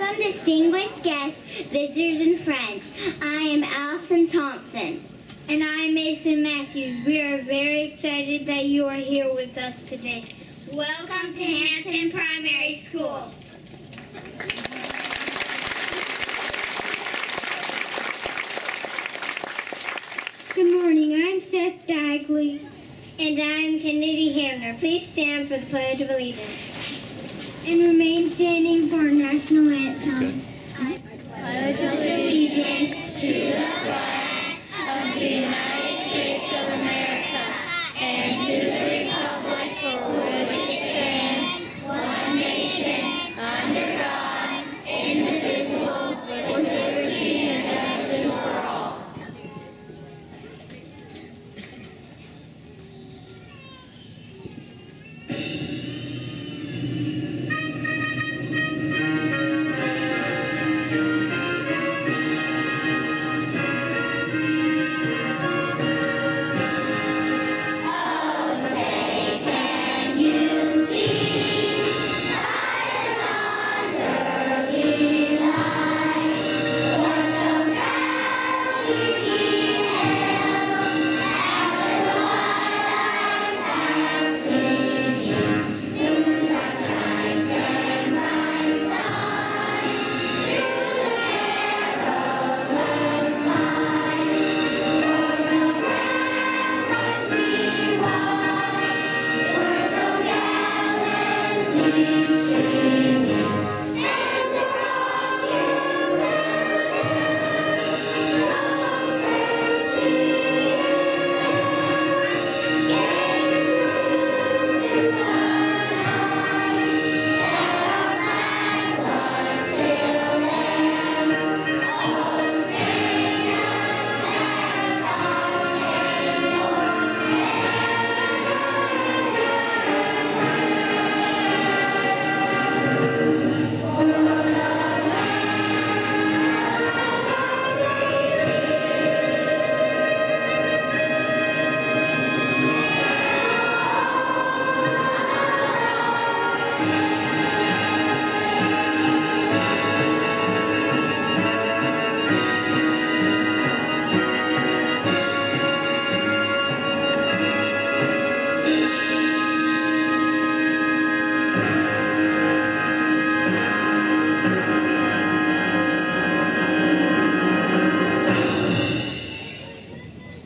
Welcome, distinguished guests, visitors, and friends. I am Allison Thompson. And I am Mason Matthews. We are very excited that you are here with us today. Welcome to Hampton Primary School. Good morning, I'm Seth Dagley. And I'm Kennedy Hamner. Please stand for the Pledge of Allegiance. And remain standing for our national anthem. I pledge allegiance to the flag of the United States of America and to the republic for which it stands, one nation, under God, indivisible, with liberty and justice for all.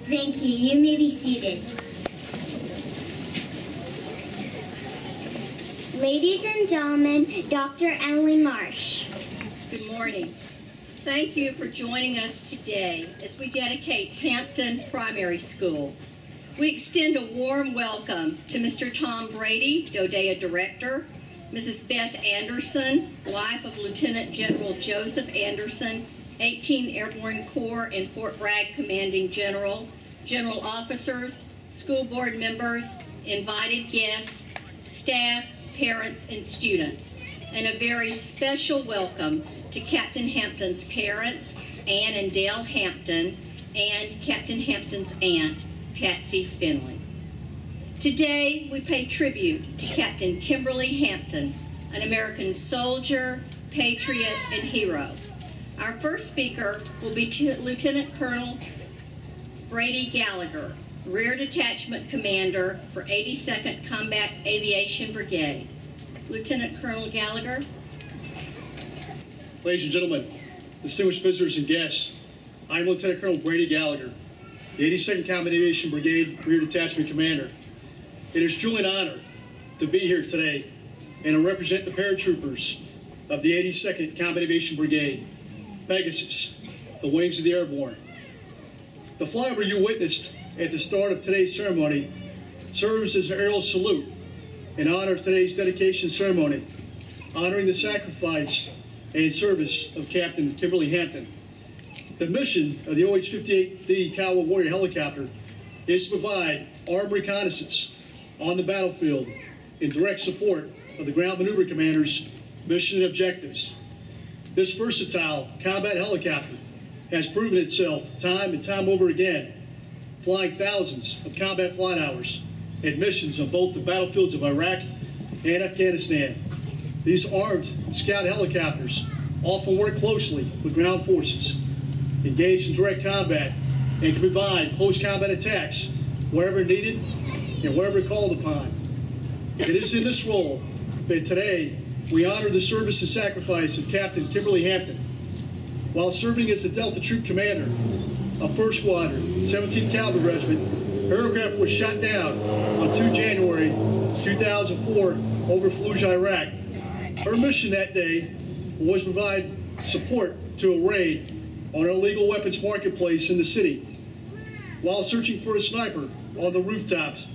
Thank you. You may be seated. Ladies and gentlemen, Dr. Emily Marsh. Good morning. Thank you for joining us today as we dedicate Hampton Primary School. We extend a warm welcome to Mr. Tom Brady, DODEA Director, Mrs. Beth Anderson, wife of Lieutenant General Joseph Anderson, 18th Airborne Corps and Fort Bragg Commanding General, general officers, school board members, invited guests, staff, parents, and students. And a very special welcome to Captain Hampton's parents, Ann and Dale Hampton, and Captain Hampton's aunt, Patsy Finley. Today, we pay tribute to Captain Kimberly Hampton, an American soldier, patriot, and hero. Our first speaker will be Lieutenant Colonel Brady Gallagher, Rear Detachment Commander for 82nd Combat Aviation Brigade. Lieutenant Colonel Gallagher. Ladies and gentlemen, distinguished visitors and guests, I am Lieutenant Colonel Brady Gallagher, the 82nd Combat Aviation Brigade Rear Detachment Commander. It is truly an honor to be here today and to represent the paratroopers of the 82nd Combat Aviation Brigade, Pegasus, the Wings of the Airborne. The flyover you witnessed at the start of today's ceremony serves as an aerial salute in honor of today's dedication ceremony, honoring the sacrifice and service of Captain Kimberly Hampton. The mission of the OH-58D Kiowa Warrior helicopter is to provide armed reconnaissance on the battlefield in direct support of the Ground Maneuver Commander's mission and objectives. This versatile combat helicopter has proven itself time and time over again, flying thousands of combat flight hours at missions on both the battlefields of Iraq and Afghanistan. These armed scout helicopters often work closely with ground forces, engage in direct combat, and can provide close combat attacks wherever needed and wherever called upon. It is in this role that today we honor the service and sacrifice of Captain Kimberly Hampton. While serving as the Delta Troop Commander of 1st Squadron, 17th Cavalry Regiment, her aircraft was shot down on 2 January 2004 over Fallujah, Iraq. Her mission that day was to provide support to a raid on an illegal weapons marketplace in the city. While searching for a sniper on the rooftops,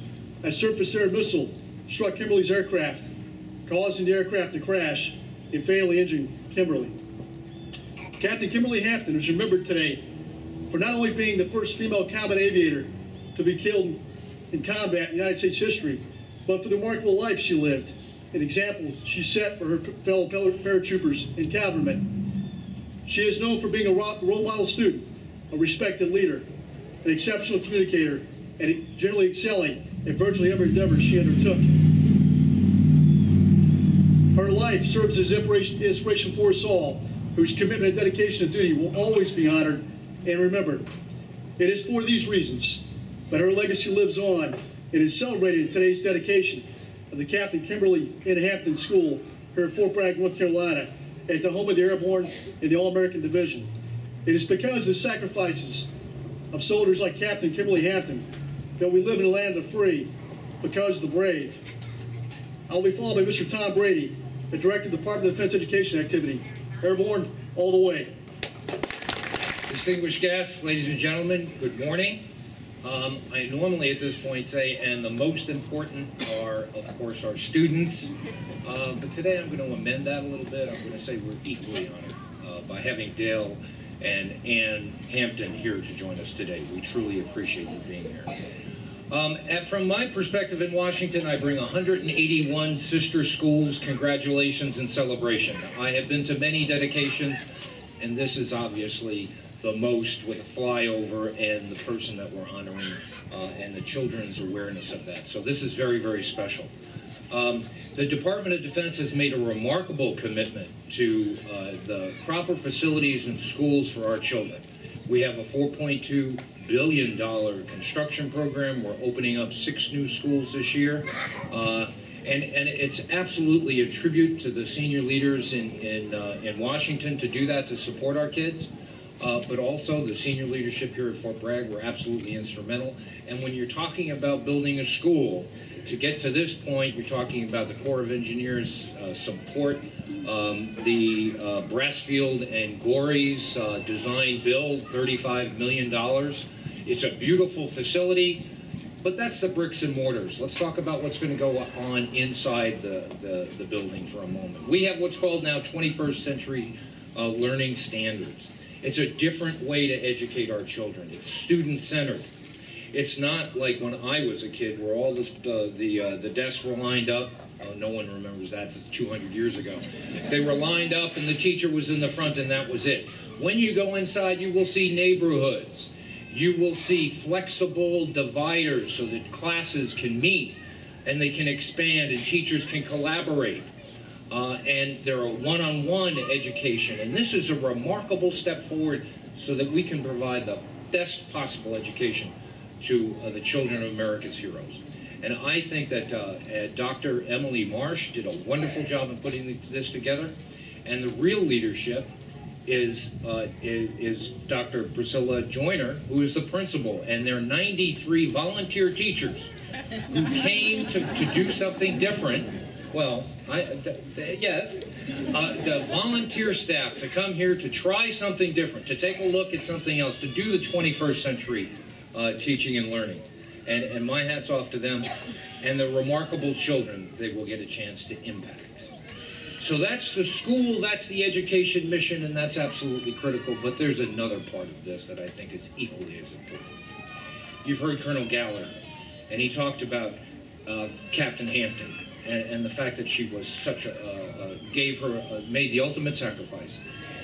a surface-air missile struck Kimberly's aircraft, causing the aircraft to crash and fatally injuring Kimberly. Captain Kimberly Hampton is remembered today for not only being the first female combat aviator to be killed in combat in United States history, but for the remarkable life she lived, an example she set for her fellow paratroopers and cavalrymen. She is known for being a role model student, a respected leader, an exceptional communicator, and generally excelling in virtually every endeavor she undertook. Her life serves as inspiration for us all, whose commitment and dedication to duty will always be honored and remembered. It is for these reasons that her legacy lives on and is celebrated in today's dedication of the Captain Kimberly N. Hampton School here at Fort Bragg, North Carolina, at the home of the Airborne and the All-American Division. It is because of the sacrifices of soldiers like Captain Kimberly Hampton that we live in a land of the free, because of the brave. I will be followed by Mr. Tom Brady, the Director of the Department of Defense Education Activity. Airborne, all the way. Distinguished guests, ladies and gentlemen, good morning. I normally at this point say, and the most important are, of course, our students. But today I'm going to amend that a little bit. I'm going to say we're equally honored by having Dale and Ann Hampton here to join us today. We truly appreciate you being here. And from my perspective in Washington, I bring 181 sister schools, congratulations and celebration. I have been to many dedications, and this is obviously the most, with a flyover and the person that we're honoring and the children's awareness of that. So this is very, very special. The Department of Defense has made a remarkable commitment to the proper facilities and schools for our children. We have a $4.2 billion construction program. We're opening up 6 new schools this year. And it's absolutely a tribute to the senior leaders in Washington to do that, to support our kids. But also the senior leadership here at Fort Bragg were absolutely instrumental. And when you're talking about building a school, to get to this point, you're talking about the Corps of Engineers support, the Brassfield and Gorey's design build, $35 million. It's a beautiful facility, but that's the bricks and mortars. Let's talk about what's going to go on inside the building for a moment. We have what's called now 21st century learning standards. It's a different way to educate our children. It's student-centered. It's not like when I was a kid where all the desks were lined up. No one remembers that. It's 200 years ago. They were lined up and the teacher was in the front and that was it. When you go inside, you will see neighborhoods. You will see flexible dividers so that classes can meet and they can expand and teachers can collaborate. And there are one-on-one education. And this is a remarkable step forward so that we can provide the best possible education to the children of America's heroes. And I think that Dr. Emily Marsh did a wonderful job in putting this together. And the real leadership is Dr. Priscilla Joyner, who is the principal. And there are 93 volunteer teachers who came to do something different. Well, yes, the volunteer staff to come here to try something different, to take a look at something else, to do the 21st century teaching and learning. And my hat's off to them and the remarkable children that they will get a chance to impact. So that's the school, that's the education mission, and that's absolutely critical. But there's another part of this that I think is equally as important. You've heard Colonel Gallagher, and he talked about Captain Hampton. And the fact that she was such made the ultimate sacrifice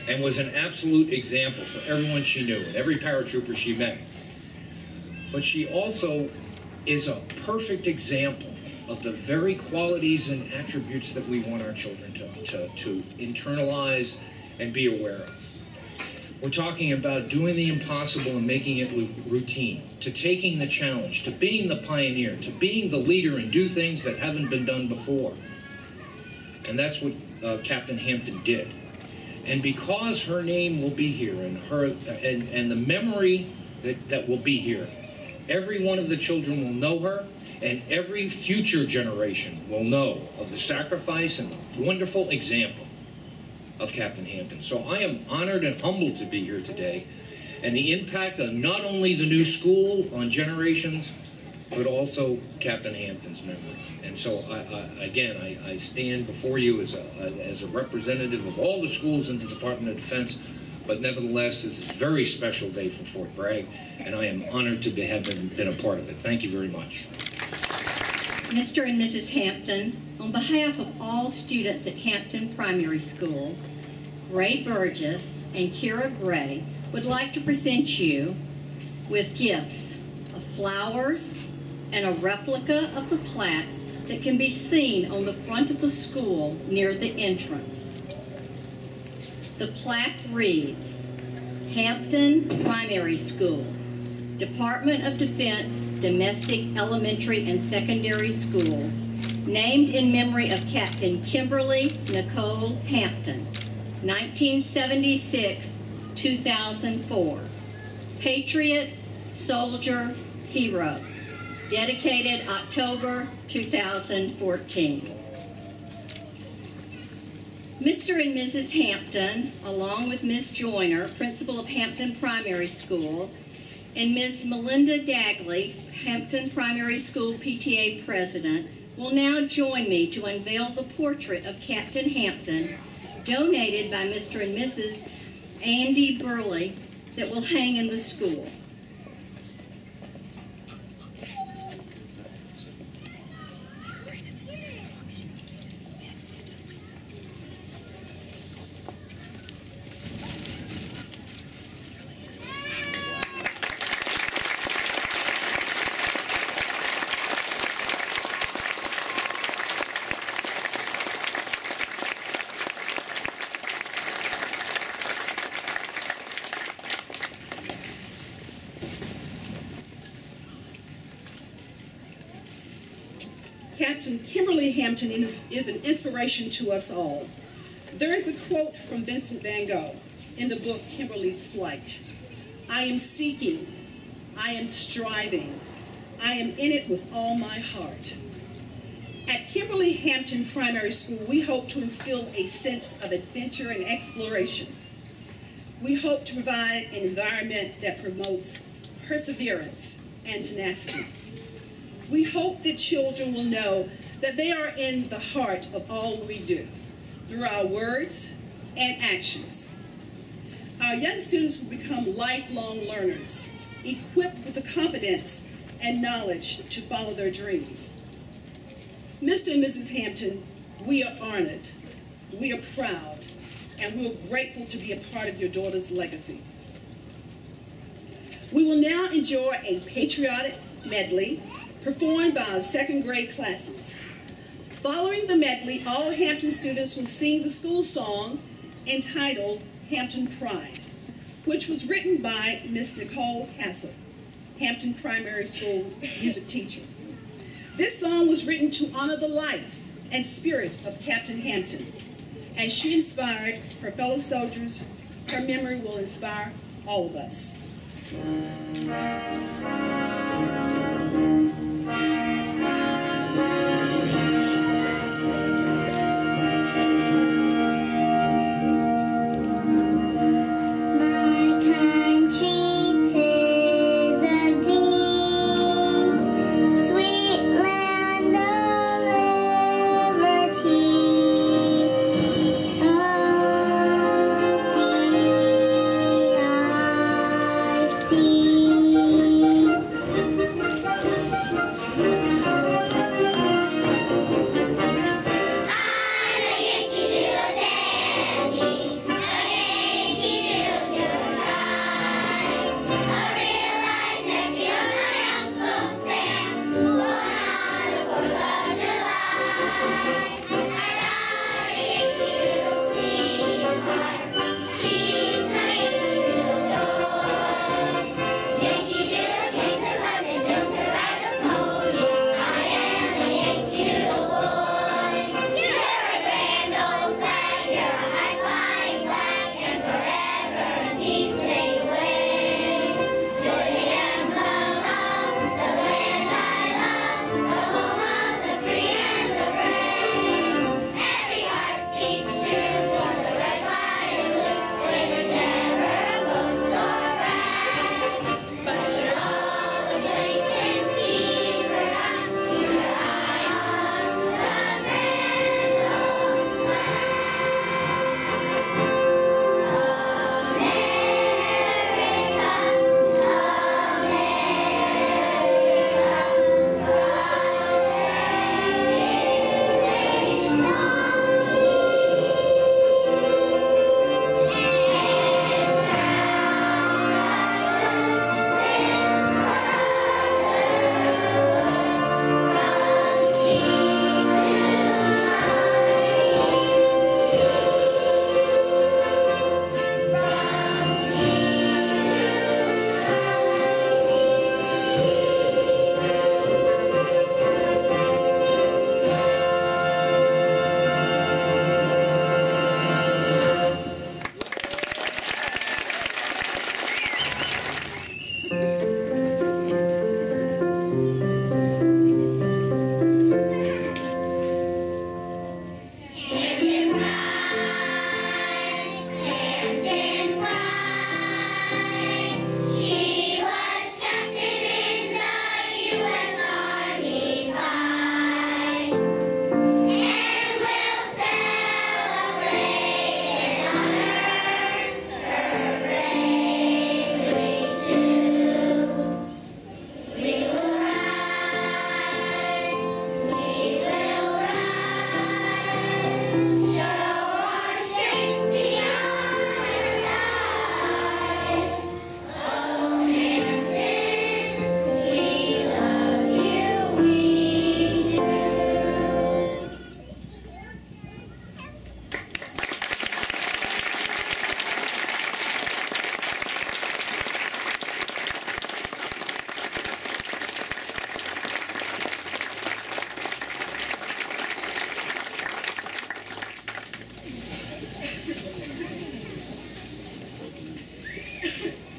and was an absolute example for everyone she knew and every paratrooper she met. But she also is a perfect example of the very qualities and attributes that we want our children to internalize and be aware of. We're talking about doing the impossible and making it routine, to taking the challenge, to being the pioneer, to being the leader and do things that haven't been done before. And that's what Captain Hampton did. And because her name will be here and the memory that will be here, every one of the children will know her, and every future generation will know of the sacrifice and the wonderful example of Captain Hampton. So I am honored and humbled to be here today, and the impact of not only the new school on generations, but also Captain Hampton's memory. And so, I stand before you as a representative of all the schools in the Department of Defense, but nevertheless, this is a very special day for Fort Bragg, and I am honored to have been a part of it. Thank you very much. Mr. and Mrs. Hampton, on behalf of all students at Hampton Primary School, Gray Burgess and Kira Gray would like to present you with gifts of flowers and a replica of the plaque that can be seen on the front of the school near the entrance. The plaque reads, Hampton Primary School, Department of Defense Domestic Elementary and Secondary Schools, named in memory of Captain Kimberly Nicole Hampton, 1976-2004. Patriot, soldier, hero. Dedicated October 2014. Mr. and Mrs. Hampton, along with Ms. Joyner, principal of Hampton Primary School, and Ms. Melinda Dagley, Hampton Primary School PTA president, will now join me to unveil the portrait of Captain Hampton, donated by Mr. and Mrs. Andy Burley, that will hang in the school. Captain Kimberly Hampton is an inspiration to us all. There is a quote from Vincent van Gogh in the book Kimberly's Flight. I am seeking, I am striving, I am in it with all my heart. At Kimberly Hampton Primary School, we hope to instill a sense of adventure and exploration. We hope to provide an environment that promotes perseverance and tenacity. We hope that children will know that they are in the heart of all we do, through our words and actions. Our young students will become lifelong learners, equipped with the confidence and knowledge to follow their dreams. Mr. and Mrs. Hampton, we are honored, we are proud, and we're grateful to be a part of your daughter's legacy. We will now enjoy a patriotic medley performed by our second grade classes. Following the medley, all Hampton students will sing the school song entitled Hampton Pride, which was written by Miss Nicole Hassel, Hampton Primary School music teacher. This song was written to honor the life and spirit of Captain Hampton. As she inspired her fellow soldiers, her memory will inspire all of us.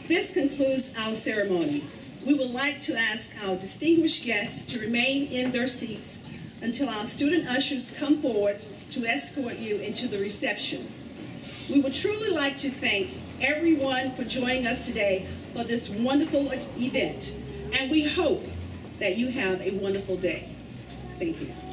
This concludes our ceremony. We would like to ask our distinguished guests to remain in their seats until our student ushers come forward to escort you into the reception. We would truly like to thank everyone for joining us today for this wonderful event, and we hope that you have a wonderful day. Thank you.